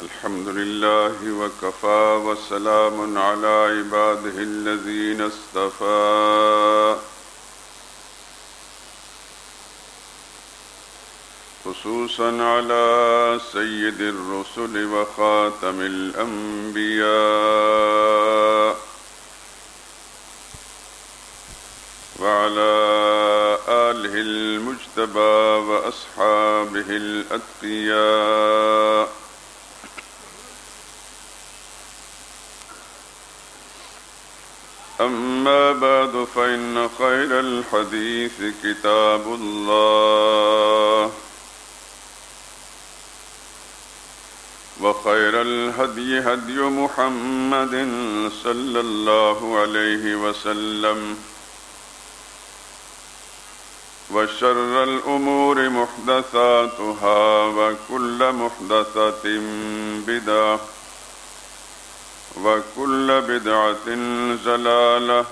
الحمد لله وكفى وسلام على عباده الذين اصطفى خصوصا على سيد الرسل وخاتم الأنبياء وعلى آله المجتبى وأصحابه الأتقياء أما بعد فإن خير الحديث كتاب الله وخير الهدي هدي محمد صلى الله عليه وسلم وشر الأمور محدثاتها وكل محدثة بدعة وكل بدعة ضلالة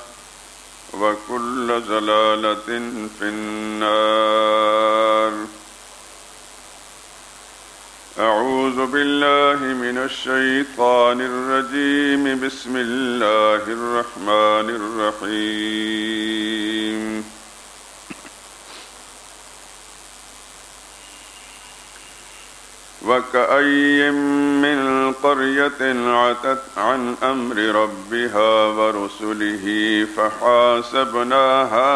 وكل ضلالة في النار. أعوذ بالله من الشيطان الرجيم. بسم الله الرحمن الرحيم. وكأي من قرية عتت عن أمر ربها ورسله فحاسبناها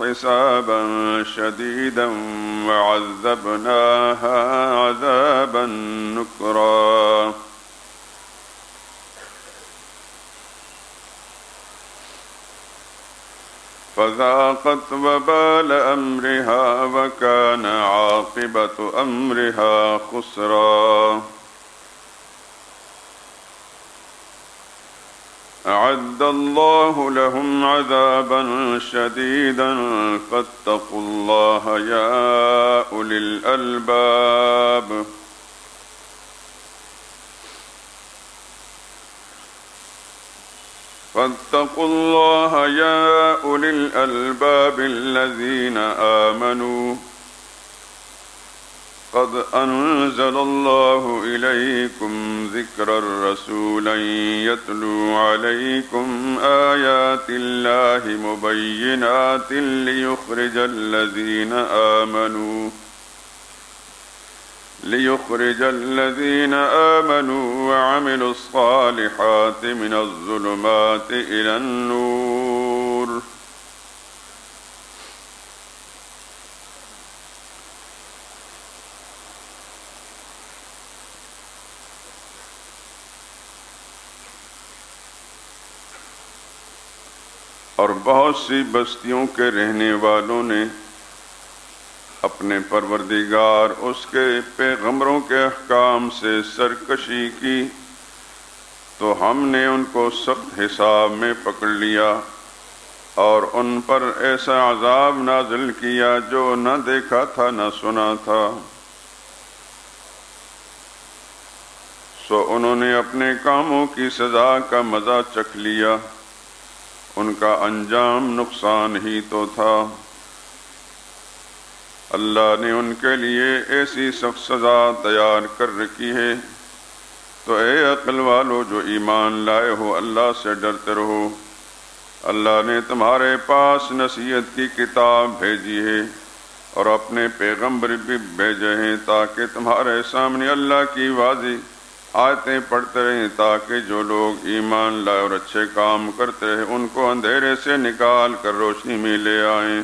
حسابا شديدا وعذبناها عذابا نكرا. فذاقت وبال أمرها وكان عاقبة أمرها خسرا. أعد الله لهم عذابا شديدا فاتقوا الله يا أولي الألباب. فاتقوا الله يا أولي الألباب الذين آمنوا قد أنزل الله إليكم ذكرا رسولا يتلو عليكم آيات الله مبينات ليخرج الذين آمنوا وعملوا الصالحات من الظلمات إلى النور. اور بہت سی بستیوں کے رہنے والوں نے اپنے پروردگار اس کے پیغمبروں کے احکام سے سرکشی کی تو ہم نے ان کو سخت حساب میں پکڑ لیا اور ان پر ایسا عذاب نازل کیا جو نہ دیکھا تھا نہ سنا تھا. سو انہوں نے اپنے کاموں کی سزا کا مزہ چکھ لیا. ان کا انجام نقصان ہی تو تھا. اللہ نے ان کے لیے ایسی سخت سزا تیار کر رکھی ہے. تو اے عقل والو جو ایمان لائے ہو اللہ سے ڈرتے رہو. اللہ نے تمہارے پاس نصیحت کی کتاب بھیجی ہے اور اپنے پیغمبر بھی بھیجے ہیں تاکہ تمہارے سامنے اللہ کی واضح آیتیں پڑھتے رہیں تاکہ جو لوگ ایمان لائے اور اچھے کام کرتے رہے ان کو اندھیرے سے نکال کر روشنی میں لے آئیں.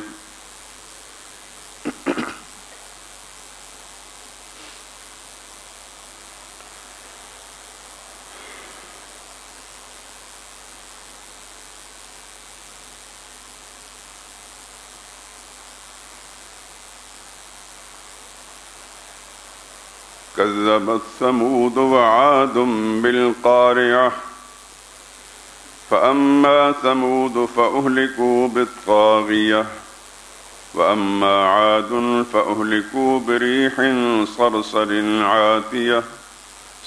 كذبت ثمود وعاد بالقارعة فأما ثمود فأهلكوا بالطاغية وأما عاد فأهلكوا بريح صرصر عاتية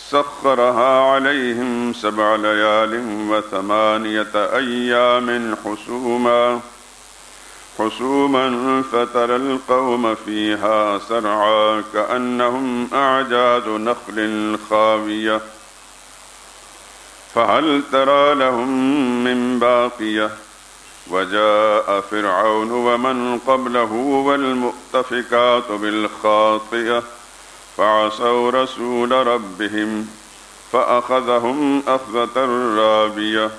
سخرها عليهم 7 ليال و8 أيام حصوما فترى القوم فيها سرعا كأنهم أعجاز نخل خاوية فهل ترى لهم من باقية وجاء فرعون ومن قبله والمؤتفكات بالخاطئة فعصوا رسول ربهم فأخذهم أخذة رابية.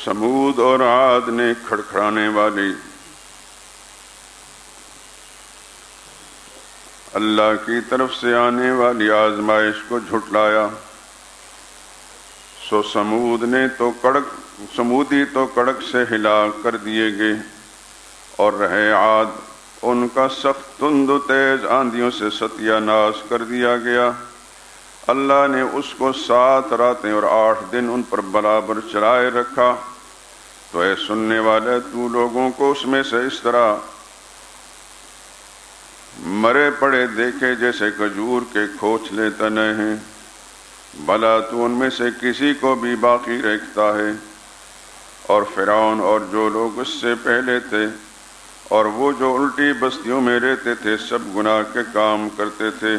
سمود اور عاد نے کھڑکھڑانے والی اللہ کی طرف سے آنے والی آزمائش کو جھٹلایا، سو سمودی تو کڑک سے ہلاک کر دیے گئے، اور رہے عاد ان کا سخت تند و تیز آندھیوں سے ستیہ ناش کر دیا گیا۔ اللہ نے اس کو 7 راتیں اور 8 دن ان پر برابر چلائے رکھا، تو اے سننے والے تو لوگوں کو اس میں سے اس طرح مرے پڑے دیکھے جیسے کھجور کے کھوچلے تنے ہیں، بھلا تو ان میں سے کسی کو بھی باقی رکھتا ہے؟ اور فرعون اور جو لوگ اس سے پہلے تھے اور وہ جو الٹی بستیوں میں رہتے تھے سب گناہ کے کام کرتے تھے،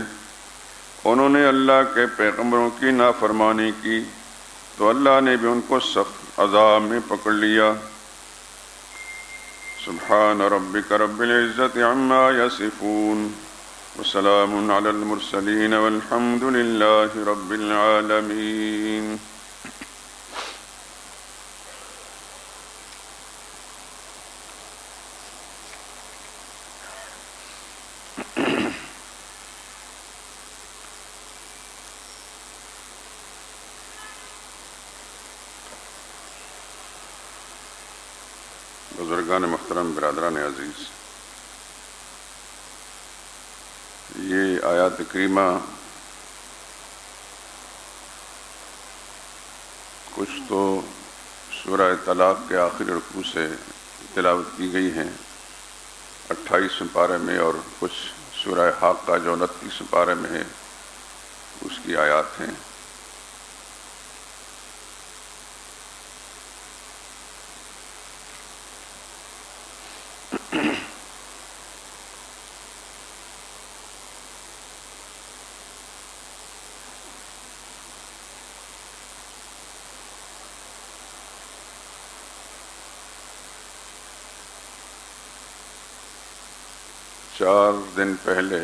انہوں نے اللہ کے پیغمبروں کی نافرمانی کی تو اللہ نے بھی ان کو سخت عذاب میں پکڑ لیا۔ سبحان ربک رب العزت عما یصفون وسلام علی المرسلین والحمد للہ رب العالمین۔ بزرگان محترم، برادران عزیز، یہ آیات کریمہ کچھ تو سورہ طلاق کے آخری رکوع سے تلاوت کی گئی ہیں 28 پارے میں، اور کچھ سورہ حاقہ جو 29 پارے میں ہے اس کی آیات ہیں۔ چار دن پہلے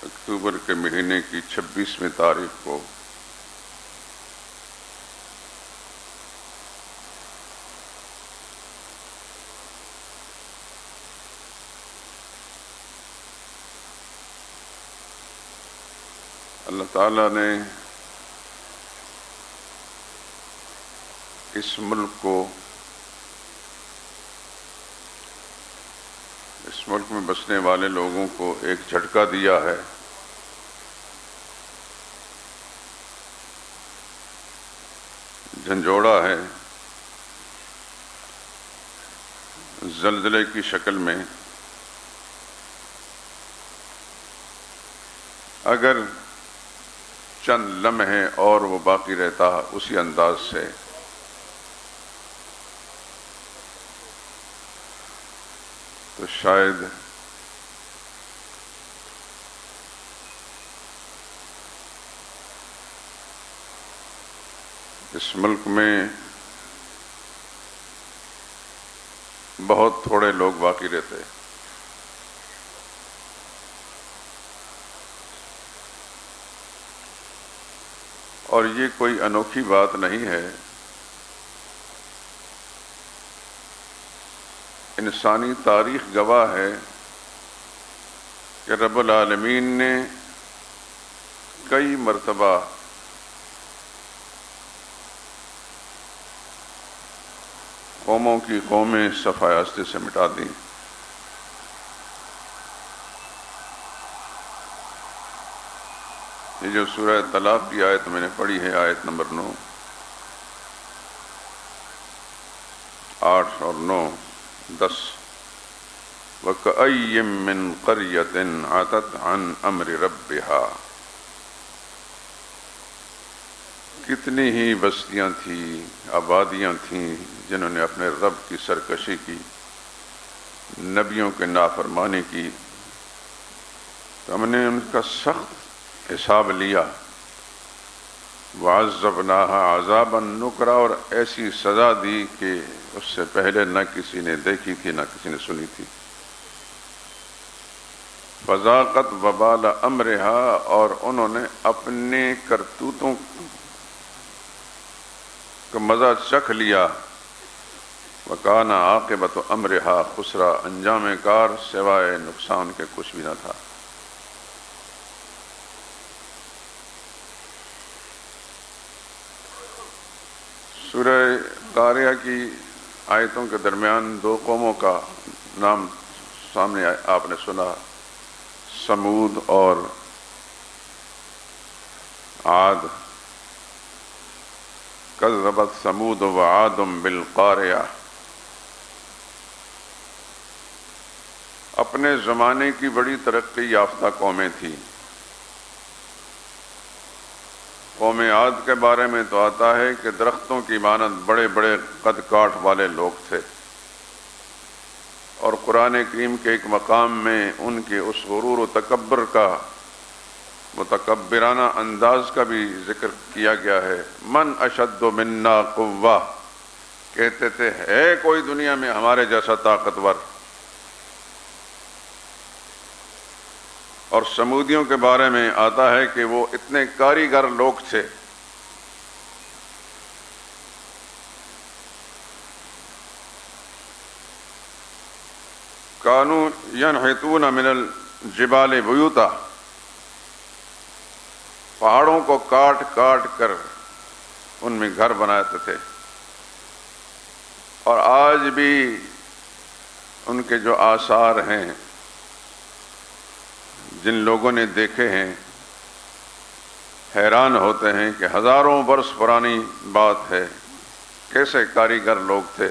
اکتوبر کے مہینے کی 26ویں تاریخ کو اللہ تعالیٰ نے اس ملک میں بسنے والے لوگوں کو ایک جھٹکا دیا ہے۔ جھنجھوڑا ہے زلزلے کی شکل میں۔ اگر چند لمحے اور وہ باقی رہتا اسی انداز سے، تو شاید اس ملک میں بہت تھوڑے لوگ باقی رہتے۔ اور یہ کوئی انوکھی بات نہیں ہے، انسانی تاریخ گواہ ہے کہ رب العالمین نے کئی مرتبہ قوموں کی قومیں صفحہ ہستی سے مٹا دیں۔ یہ جو سورہ طلاق کی آیت میں نے پڑھی ہے، آیت نمبر 9، 8 اور 9، 10، وَكَأَيٍّ مِّن قَرْيَةٍ عَتَتْ عَنْ أَمْرِ رَبِّهَا، کتنی ہی بستیاں تھیں، آبادیاں تھیں جنہوں نے اپنے رب کی سرکشی کی، نبیوں کے نافرمانی کی، تو ہم نے ان کا سخت حساب لیا، وَعَذَّبْنَاهَا عَذَابًا نُكْرًا، اور ایسی سزا دی کہ اس سے پہلے نہ کسی نے دیکھی تھی نہ کسی نے سنی تھی۔ فَذَاقَتْ وَبَالَ أَمْرِهَا، اور انہوں نے اپنے کرتوتوں کا مزہ چکھ لیا، وَكَانَ عَاقِبَةُ أَمْرِهَا خُسْرًا، انجام کار سوائے نقصان کے کچھ بھی نہ تھا۔ سورہ قاریہ کی آیتوں کے درمیان دو قوموں کا نام سامنے آپ نے سنا، سمود اور عاد۔ کذبت ثمود وعاد بالقاریہ، اپنے زمانے کی بڑی ترقی یافتہ قومیں تھیں۔ قوم عاد کے بارے میں تو آتا ہے کہ درختوں کی مانند بڑے بڑے قد کاٹ والے لوگ تھے، اور قرآن کریم کے ایک مقام میں ان کے اس غرور و تکبر کا، متکبرانہ انداز کا بھی ذکر کیا گیا ہے۔ من اشد منا قوہ، کہتے تھے ہے کوئی دنیا میں ہمارے جیسا طاقتور۔ اور سمودیوں کے بارے میں آتا ہے کہ وہ اتنے کاریگر لوگ تھے، کانوا ینحتون من الجبال بیوتا، پہاڑوں کو کاٹ کاٹ کر ان میں گھر بناتے تھے، اور آج بھی ان کے جو آثار ہیں جن لوگوں نے دیکھے ہیں حیران ہوتے ہیں کہ ہزاروں برس پرانی بات ہے، کیسے کاریگر لوگ تھے،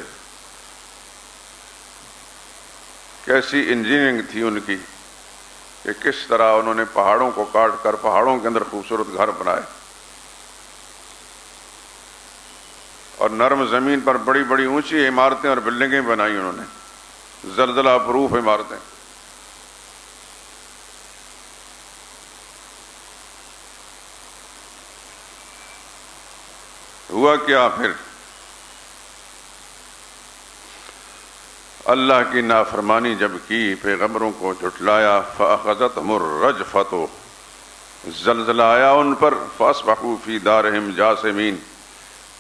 کیسی انجینئرنگ تھی ان کی، کہ کس طرح انہوں نے پہاڑوں کو کاٹ کر پہاڑوں کے اندر خوبصورت گھر بنائے، اور نرم زمین پر بڑی بڑی اونچی عمارتیں اور بلڈنگیں بنائی انہوں نے، زلزلہ پروف عمارتیں۔ ہوا کیا پھر؟ اللہ کی نافرمانی جب کی، پیغمبروں کو جھٹلایا، فَأَخَذَتْهُمُ الرَّجْفَةُ، زلزلہ آیا ان پر، فَأَصْبَحُوا فِي دَارِهِمْ جَاثِمِينَ،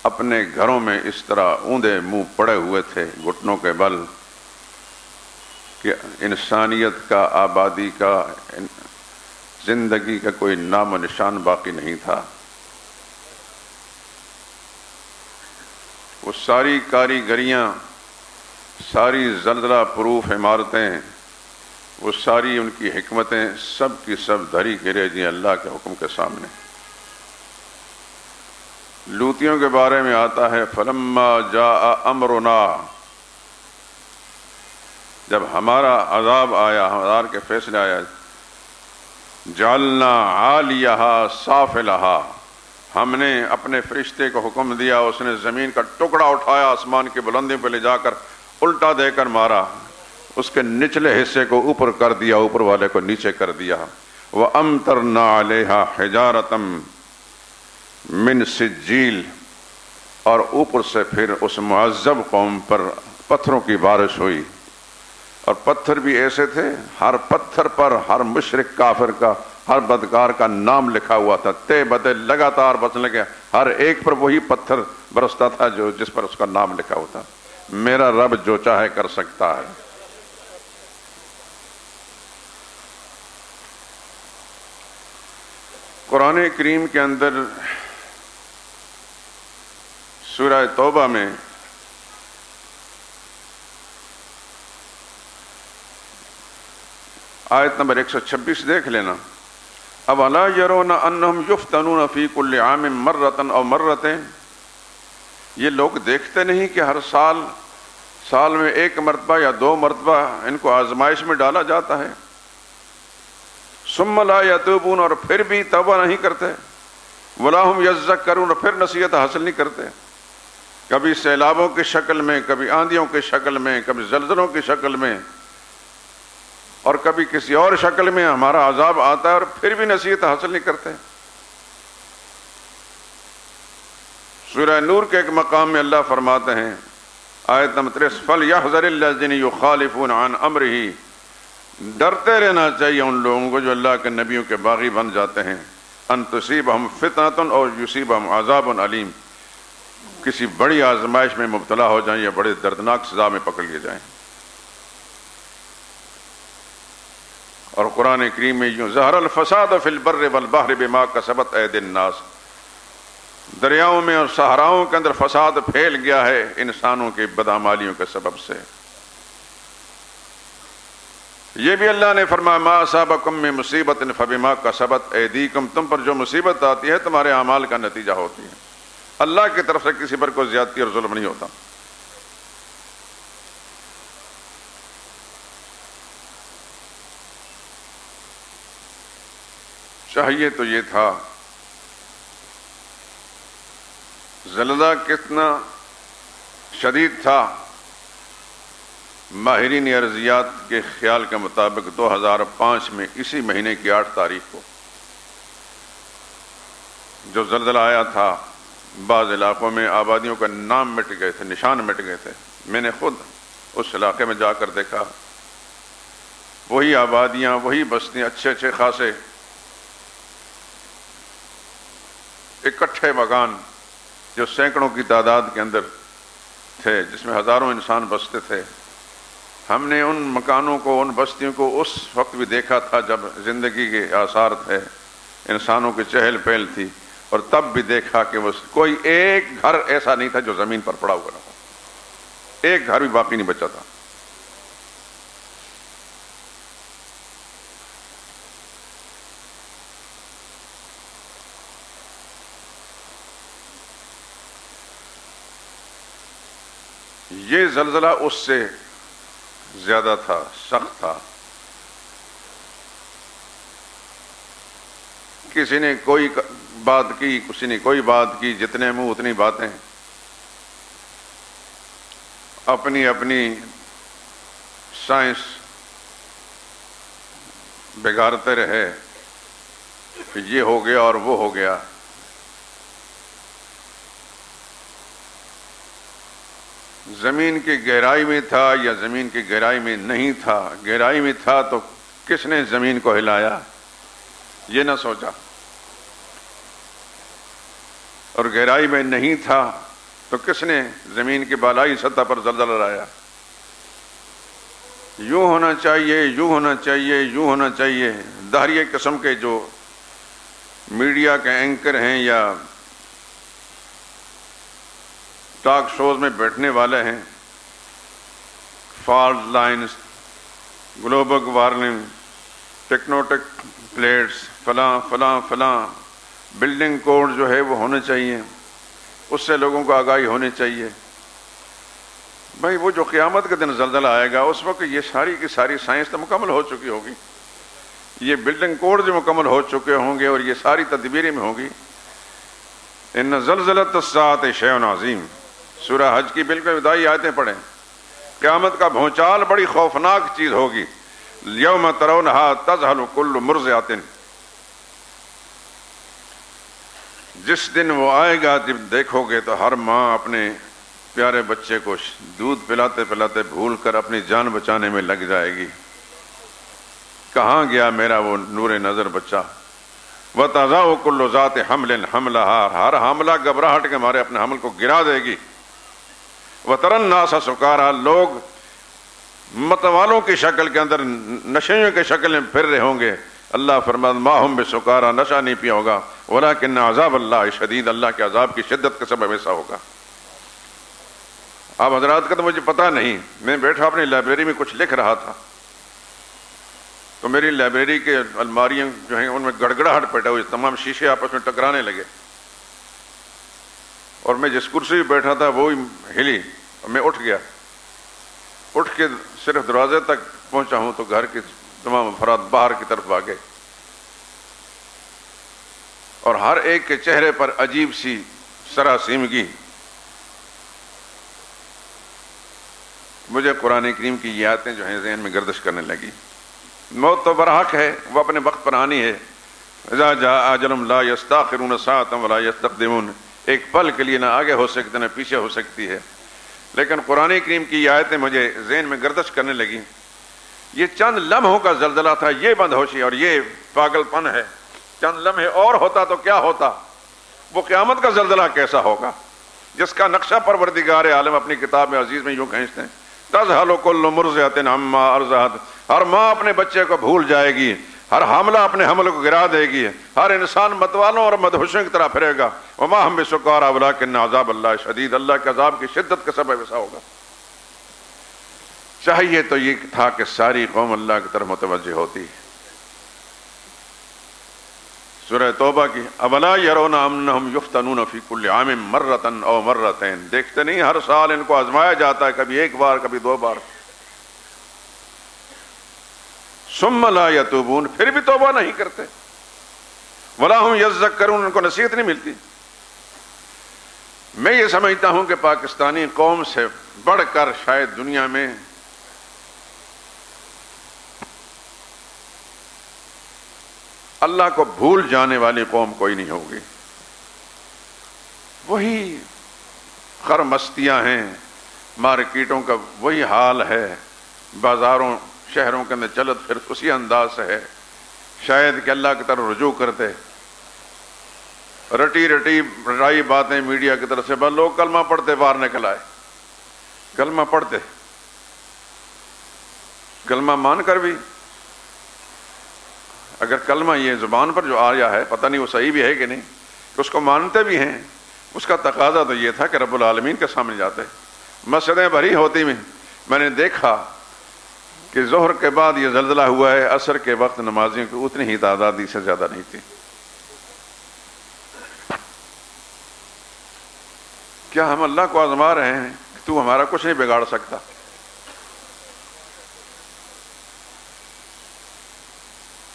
اپنے گھروں میں اس طرح اوندے منہ پڑے ہوئے تھے گھٹنوں کے بل، کہ انسانیت کا، آبادی کا، زندگی کا کوئی نام و نشان باقی نہیں تھا۔ وہ ساری کاریگریاں، ساری زلزلہ پروف عمارتیں، وہ ساری ان کی حکمتیں سب کی سب دھری گرے جی اللہ کے حکم کے سامنے۔ لوطیوں کے بارے میں آتا ہے، فَلَمَّا جَاءَ أَمْرُنَا، جب ہمارا عذاب آیا، ہمارا کے فیصلے آیا، جَعَلْنَا عَالِيَهَا سَافِلَهَا، ہم نے اپنے فرشتے کو حکم دیا، اس نے زمین کا ٹکڑا اٹھایا، آسمان کی بلندی پہ لے جا کر الٹا دے کر مارا، اس کے نچلے حصے کو اوپر کر دیا، اوپر والے کو نیچے کر دیا۔ وَأَمْطَرْنَا عَلَيْهَا حِجَارَةً مِّن سِجِّيلٍ، اور اوپر سے پھر اس معذب قوم پر پتھروں کی بارش ہوئی، اور پتھر بھی ایسے تھے، ہر پتھر پر ہر مشرک کافر کا، ہر بدکار کا نام لکھا ہوا تھا، تے بدے لگاتار برسنے لگے، ہر ایک پر وہی پتھر برستا تھا جو جس پر اس کا نام لکھا ہوا تھا۔ میرا رب جو چاہے کر سکتا ہے۔ قرآن کریم کے اندر سورہ توبہ میں آیت نمبر 126 دیکھ لینا. اولا یرون انہم یفتنون فی کل عام مرۃ او مرتین، یہ لوگ دیکھتے نہیں کہ ہر سال میں ایک مرتبہ یا 2 مرتبہ ان کو آزمائش میں ڈالا جاتا ہے. ثم لا یتوبون، اور پھر بھی توبہ نہیں کرتے. ولا ہم یذکرون، پھر نصیحت حاصل نہیں کرتے. کبھی سیلابوں کی شکل میں، کبھی آندھیوں کی شکل میں، کبھی زلزلوں کی شکل میں، اور کبھی کسی اور شکل میں ہمارا عذاب آتا ہے، اور پھر بھی نصیحت حاصل نہیں کرتے. سورہ نور کے ایک مقام میں اللہ فرماتے ہیں آیت نمبر 33 فَلْيَحْذَرِ الَّذِينَ يُخَالِفُونَ عَنْ أَمْرِهِ، ڈرتے رہنا چاہیے ان لوگوں کو جو اللہ کے نبیوں کے باغی بن جاتے ہیں. ان تصیبہم فتنۃ اور یصیبہم عذاب علیم، کسی بڑی آزمائش میں مبتلا ہو جائیں یا بڑے دردناک سزا میں پکڑ لیے جائیں. اور قرآن کریم میں یوں ظہر الفساد فی البر والبحر بما کسبت ایدی الناس، دریاؤں میں اور صحراؤں کے اندر فساد پھیل گیا ہے انسانوں کی بدعمالیوں کے سبب سے. یہ بھی اللہ نے فرمایا ما اصابکم من مصیبت فبما کسبت ایدیکم، تم پر جو مصیبت آتی ہے تمہارے اعمال کا نتیجہ ہوتی ہے. اللہ کی طرف سے کسی پر کوئی زیادتی اور ظلم نہیں ہوتا. چاہیے تو یہ تھا. زلزلہ کتنا شدید تھا، ماہرین ارضیات کے خیال کے مطابق 2005 میں اسی مہینے کی 8 تاریخ کو جو زلزلہ آیا تھا، بعض علاقوں میں آبادیوں کا نام مٹ گئے تھے، نشان مٹ گئے تھے. میں نے خود اس علاقے میں جا کر دیکھا، وہی آبادیاں، وہی بستیاں، اچھے خاصے اکٹھے مکان جو سینکڑوں کی تعداد کے اندر تھے، جس میں ہزاروں انسان بستے تھے. ہم نے ان مکانوں کو، ان بستیوں کو اس وقت بھی دیکھا تھا جب زندگی کے آثار تھے، انسانوں کی چہل پہل تھی، اور تب بھی دیکھا کہ وہ کوئی ایک گھر ایسا نہیں تھا جو زمین پر پڑا ہوا نہ ہو. ایک گھر بھی باقی نہیں بچا تھا. یہ زلزلہ اس سے زیادہ تھا، سخت تھا. کسی نے کوئی بات کی، کسی نے کوئی بات کی، جتنے منہ اتنی باتیں. اپنی اپنی سائنس بگاڑتے رہے کہ یہ ہو گیا اور وہ ہو گیا. زمین کی گہرائی میں تھا یا زمین کی گہرائی میں نہیں تھا؟ گہرائی میں تھا تو کس نے زمین کو ہلایا؟ یہ نہ سوچا. اور گہرائی میں نہیں تھا تو کس نے زمین کی بالائی سطح پر زلزلہ لایا؟ یوں ہونا چاہیے، یوں ہونا چاہیے، یوں ہونا چاہیے. دہریہ قسم کے جو میڈیا کے اینکر ہیں یا ٹاک شوز میں بیٹھنے والے ہیں، fault lines, global warming, tectonic plates, فلاں فلاں فلاں، بلڈنگ کوڈ جو ہے وہ ہونے چاہیے، اس سے لوگوں کو آگاہی ہونی چاہیے. بھائی وہ جو قیامت کے دن زلزلہ آئے گا اس وقت یہ ساری کی ساری سائنس تو مکمل ہو چکی ہوگی، یہ بلڈنگ کوڈ جو مکمل ہو چکے ہوں گے اور یہ ساری تدبیریں میں ہوگی. ان زلزلۃ الساعۃ شیء عظیم، سورہ حج کی بالکل ابتدائی آیتیں پڑھیں. قیامت کا بھونچال بڑی خوفناک چیز ہوگی. یوم ترونہا تذہل کل مرضعۃ، جس دن وہ آئے گا جب دیکھو گے تو ہر ماں اپنے پیارے بچے کو دودھ پلاتے پلاتے بھول کر اپنی جان بچانے میں لگ جائے گی. کہاں گیا میرا وہ نور نظر بچہ؟ وَتَضَعُ كُلُّ ذَاتِ حَمْلٍ حَمْلَهَا، ہر حاملہ گھبراہٹ کے مارے اپنے حمل کو گرا دے گی. وَتَرَى النَّاسَ سُكَارَىٰ، لوگ متوالوں کی شکل کے اندر، نشیوں کی شکل میں پھر رہے ہوں گے. اللہ فرماتا ما ہم بسکارا، نشہ نہیں پیا ہوگا، ولیکن عذاب اللہ شدید، اللہ کے عذاب کی شدت کا سبب ایسا ہوگا. آپ حضرات کا تو مجھے پتہ نہیں، میں بیٹھا اپنی لائبریری میں کچھ لکھ رہا تھا تو میری لائبریری کے الماریاں جو ہیں ان میں گڑگڑاہٹ پیدا ہوئی، تمام شیشے آپس میں ٹکرانے لگے، اور میں جس کرسی پہ بیٹھا تھا وہی ہلی، اور میں اٹھ گیا، اٹھ کے صرف دروازے تک پہنچا ہوں تو گھر کے تمام افراد باہر کی طرف آ گئے، اور ہر ایک کے چہرے پر عجیب سی سراسیمگی۔ مجھے قرآن کریم کی یہ آیتیں جو ہیں ذہن میں گردش کرنے لگی۔ موت تو برحق ہے، وہ اپنے وقت پر آنی ہے، اذا جاء اجلهم لا يستاخرون ساعة ولا يستقدمون، ایک پل کے لیے نہ آگے ہو سکتے نہ پیچھے ہو سکتی ہے۔ لیکن قرآن کریم کی یہ آیتیں مجھے ذہن میں گردش کرنے لگی۔ یہ چند لمحوں کا زلزلہ تھا، یہ بدہوشی اور یہ پاگل پن ہے۔ چند لمحے اور ہوتا تو کیا ہوتا؟ وہ قیامت کا زلزلہ کیسا ہوگا جس کا نقشہ پروردگار عالم اپنی کتاب میں عزیز میں یوں کھینچتے ہیں، تذہل کل مرضعۃ عما ارضعت، ہر ماں اپنے بچے کو بھول جائے گی، ہر حاملہ اپنے حمل کو گرا دے گی، ہر انسان متوالوں اور مدہوشوں کی طرح پھرے گا۔ وما ہم بسکارى ولکن عذاب اللہ شدید، اللہ کے عذاب کی شدت کا سبب ایسا ہوگا۔ چاہیے تو یہ تھا کہ ساری قوم اللہ کی طرف متوجہ ہوتی۔ سورہ توبہ کی اولا یرون انہم یفتنون فی کل عام مرۃ او مرتین، دیکھتے نہیں ہر سال ان کو آزمایا جاتا ہے، کبھی ایک بار کبھی دو بار، ثم لا یتوبون، پھر بھی توبہ نہیں کرتے، ولا ہم یذکرون، ان کو نصیحت نہیں ملتی۔ میں یہ سمجھتا ہوں کہ پاکستانی قوم سے بڑھ کر شاید دنیا میں اللہ کو بھول جانے والی قوم کوئی نہیں ہوگی۔ وہی خرمستیاں ہیں، مارکیٹوں کا وہی حال ہے، بازاروں شہروں کے اندر چلت پھر اسی انداز سے ہے۔ شاید کہ اللہ کی طرف رجوع کرتے، رٹی رٹائی باتیں میڈیا کی طرف سے، بس لوگ کلمہ پڑھتے باہر نکل آئے، کلمہ پڑھتے، کلمہ مان کر بھی اگر کلمہ یہ زبان پر جو آیا ہے، پتہ نہیں وہ صحیح بھی ہے کہ نہیں، کہ اس کو مانتے بھی ہیں، اس کا تقاضا تو یہ تھا کہ رب العالمین کے سامنے جاتے۔ مسجدیں بھری ہوتی میں نے دیکھا کہ ظہر کے بعد یہ زلزلہ ہوا ہے، عصر کے وقت نمازیوں کی اتنی ہی تعداد سے زیادہ نہیں تھی۔ کیا ہم اللہ کو آزما رہے ہیں کہ تو ہمارا کچھ نہیں بگاڑ سکتا؟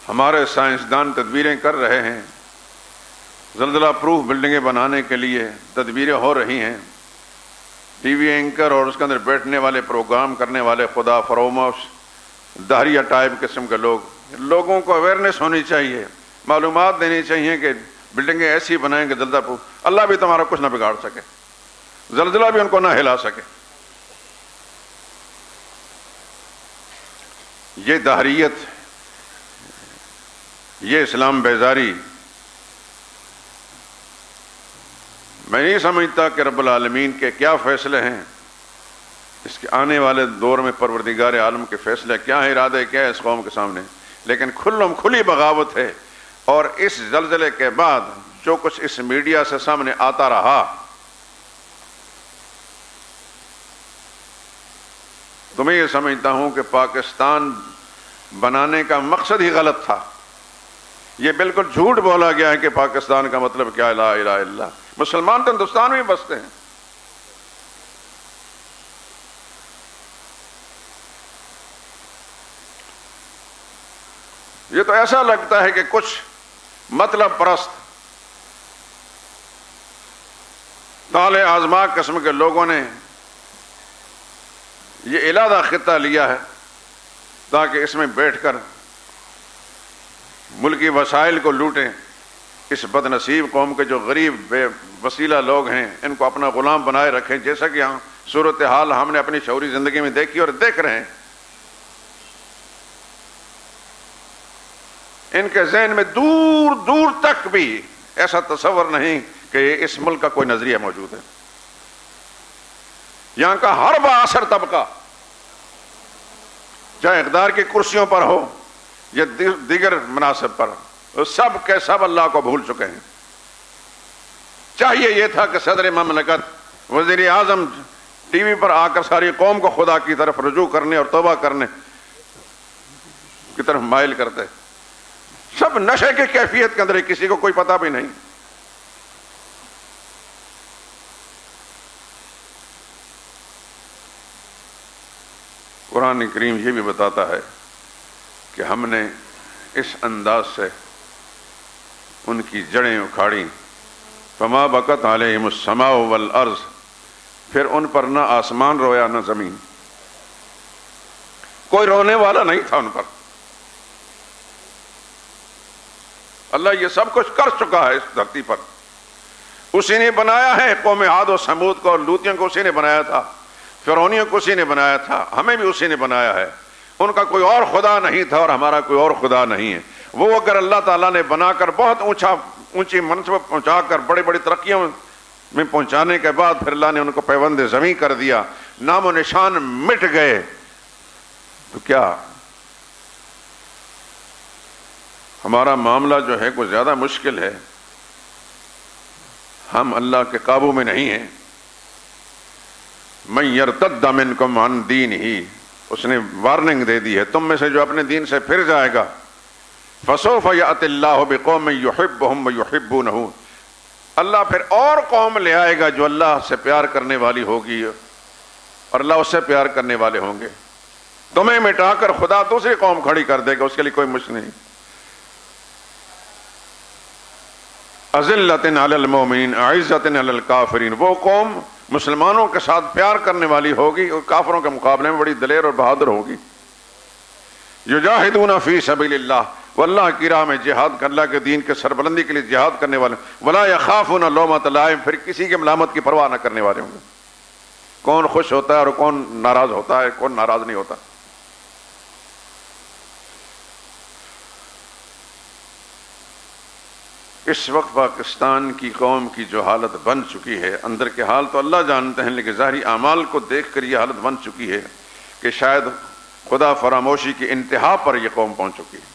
ہمارے سائنسدان تدبیریں کر رہے ہیں، زلزلہ پروف بلڈنگیں بنانے کے لیے تدبیریں ہو رہی ہیں، ٹی وی اینکر اور اس کے اندر بیٹھنے والے پروگرام کرنے والے خدا فراموش دہریہ ٹائپ قسم کے لوگوں کو اویئرنیس ہونی چاہیے، معلومات دینی چاہیے کہ بلڈنگیں ایسی بنائیں کہ زلزلہ پروف، اللہ بھی تمہارا کچھ نہ بگاڑ سکے، زلزلہ بھی ان کو نہ ہلا سکے۔ یہ دہریت، یہ اسلام بیزاری، میں نہیں سمجھتا کہ رب العالمین کے کیا فیصلے ہیں، اس کے آنے والے دور میں پروردگار عالم کے فیصلے کیا ہیں، ارادے کیا ہے اس قوم کے سامنے، لیکن کھلی بغاوت ہے۔ اور اس زلزلے کے بعد جو کچھ اس میڈیا سے سامنے آتا رہا، تو میں یہ سمجھتا ہوں کہ پاکستان بنانے کا مقصد ہی غلط تھا۔ یہ بالکل جھوٹ بولا گیا ہے کہ پاکستان کا مطلب کیا ہے، لا الہ الا اللہ، مسلمان تو ہندوستان میں بستے ہیں۔ یہ تو ایسا لگتا ہے کہ کچھ مطلب پرست طالع آزما قسم کے لوگوں نے یہ علیحدہ خطہ لیا ہے تاکہ اس میں بیٹھ کر ملکی وسائل کو لوٹیں۔ اس بد نصیب قوم کے جو غریب بے وسیلہ لوگ ہیں ان کو اپنا غلام بنائے رکھیں، جیسا کہ یہاں صورتحال ہم نے اپنی شعوری زندگی میں دیکھی اور دیکھ رہے ہیں۔ ان کے ذہن میں دور دور تک بھی ایسا تصور نہیں کہ اس ملک کا کوئی نظریہ موجود ہے۔ یہاں کا ہر بااثر طبقہ، چاہے اقتدار کی کرسیوں پر ہو یا دیگر مناصب پر، سب کے سب اللہ کو بھول چکے ہیں۔ چاہیے یہ تھا کہ صدر مملکت، وزیر اعظم ٹی وی پر آ کر ساری قوم کو خدا کی طرف رجوع کرنے اور توبہ کرنے کی طرف مائل کرتے، سب نشے کی کیفیت کے اندر، کسی کو کوئی پتہ بھی نہیں۔ قرآن کریم یہ بھی بتاتا ہے کہ ہم نے اس انداز سے ان کی جڑیں اکھاڑیں، فما بکت علیہم السماء والارض، پھر ان پر نہ آسمان رویا نہ زمین، کوئی رونے والا نہیں تھا ان پر۔ اللہ یہ سب کچھ کر چکا ہے اس دھرتی پر، اسی نے بنایا ہے قوم عاد و سمود کو اور لوطیوں کو اسی نے بنایا تھا، فرعونیوں کو اسی نے بنایا تھا، ہمیں بھی اسی نے بنایا ہے۔ ان کا کوئی اور خدا نہیں تھا اور ہمارا کوئی اور خدا نہیں ہے۔ وہ اگر اللہ تعالیٰ نے بنا کر بہت اونچی منصب پہنچا کر بڑی بڑی ترقیوں میں پہنچانے کے بعد پھر اللہ نے ان کو پیوند زمیں کر دیا، نام و نشان مٹ گئے، تو کیا ہمارا معاملہ جو ہے کوئی زیادہ مشکل ہے؟ ہم اللہ کے قابو میں نہیں ہیں۔ من یرتد منکم عن دینہ، اس نے وارننگ دے دی ہے، تم میں سے جو اپنے دین سے پھر جائے گا، فسوف یأتی اللہ بقوم یحبہم ویحبونہ، اللہ پھر اور قوم لے آئے گا جو اللہ سے پیار کرنے والی ہوگی اور اللہ اس سے پیار کرنے والے ہوں گے۔ تمہیں مٹا کر خدا دوسری قوم کھڑی کر دے گا، اس کے لیے کوئی مشکل نہیں۔ اذلۃ علی المؤمنین اعزۃ علی الکافرین، وہ قوم مسلمانوں کے ساتھ پیار کرنے والی ہوگی اور کافروں کے مقابلے میں بڑی دلیر اور بہادر ہوگی۔ یجاہدون فی سبیل اللہ، وہ اللہ کی راہ میں جہاد کر، اللہ کے دین کے سربلندی کے لیے جہاد کرنے والے، ولا یخافون لومۃ لائم، پھر کسی کے ملامت کی پرواہ نہ کرنے والے ہوں گے۔ کون خوش ہوتا ہے اور کون ناراض ہوتا ہے، کون ناراض نہیں ہوتا۔ اس وقت پاکستان کی قوم کی جو حالت بن چکی ہے، اندر کے حال تو اللہ جانتے ہیں، لیکن ظاہری اعمال کو دیکھ کر یہ حالت بن چکی ہے کہ شاید خدا فراموشی کی انتہا پر یہ قوم پہنچ چکی ہے۔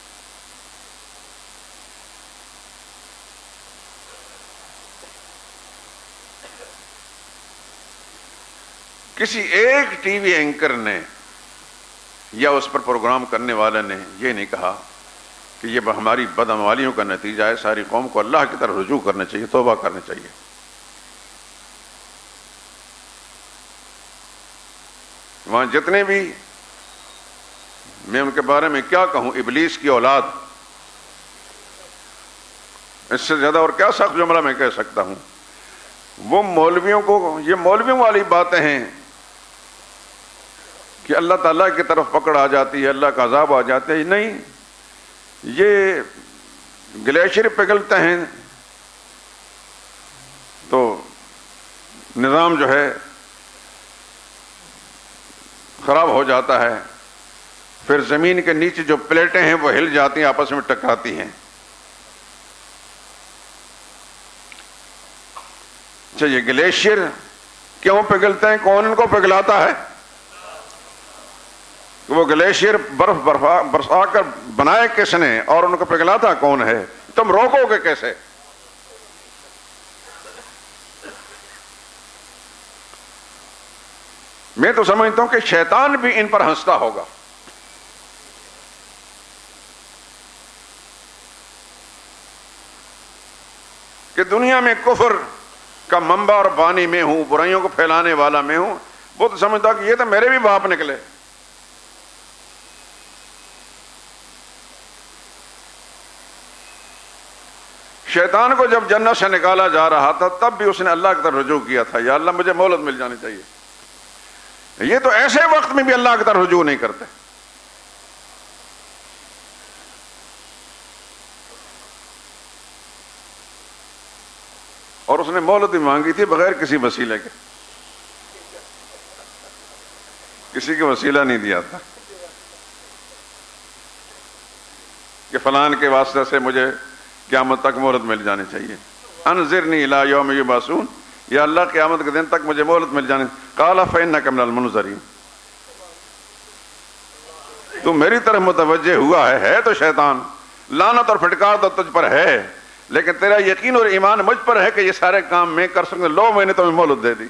کسی ایک ٹی وی اینکر نے یا اس پر پروگرام کرنے والے نے یہ نہیں کہا کہ یہ ہماری بدعمالیوں کا نتیجہ ہے، ساری قوم کو اللہ کی طرف رجوع کرنا چاہیے، توبہ کرنا چاہیے۔ وہاں جتنے بھی، میں ان کے بارے میں کیا کہوں، ابلیس کی اولاد، اس سے زیادہ اور کیا سخت جملہ میں کہہ سکتا ہوں۔ وہ مولویوں کو، یہ مولویوں والی باتیں ہیں کہ اللہ تعالیٰ کی طرف پکڑ آ جاتی ہے، اللہ کا عذاب آ جاتا ہے، نہیں، یہ گلیشیر پگھلتے ہیں تو نظام جو ہے خراب ہو جاتا ہے، پھر زمین کے نیچے جو پلیٹیں ہیں وہ ہل جاتی ہیں، آپس میں ٹکراتی ہیں۔ اچھا، یہ گلیشیر کیوں پگھلتے ہیں؟ کون ان کو پگھلاتا ہے؟ وہ گلیشیر برف برسا کر بنائے کس نے اور ان کو پگھلاتا کون ہے؟ تم روکو گے کیسے؟ میں تو سمجھتا ہوں کہ شیطان بھی ان پر ہنستا ہوگا۔ کہ دنیا میں کفر کا منبع اور بانی میں ہوں، برائیوں کو پھیلانے والا میں ہوں، وہ تو سمجھتا کہ یہ تو میرے بھی باپ نکلے۔ شیطان کو جب جنت سے نکالا جا رہا تھا تب بھی اس نے اللہ کی طرف رجوع کیا تھا، یا اللہ مجھے مہلت مل جانی چاہیے۔ یہ تو ایسے وقت میں بھی اللہ کی طرف رجوع نہیں کرتے۔ اور اس نے مہلت بھی مانگی تھی بغیر کسی وسیلے کے، کسی کے وسیلہ نہیں دیا تھا کہ فلان کے واسطے سے مجھے قیامت تک مہلت مل جانی چاہیے۔ انظرنی الی یوم یبعثون، یا اللہ قیامت کے دن تک مجھے مہلت مل جانی۔ قال فإنک من المنظرین، تو میری طرف متوجہ ہوا ہے تو شیطان، لعنت اور پھٹکار تو تجھ پر ہے، لیکن تیرا یقین اور ایمان مجھ پر ہے کہ یہ سارے کام میں کر سکتا ہوں، لو میں نے تمہیں مہلت دے دی۔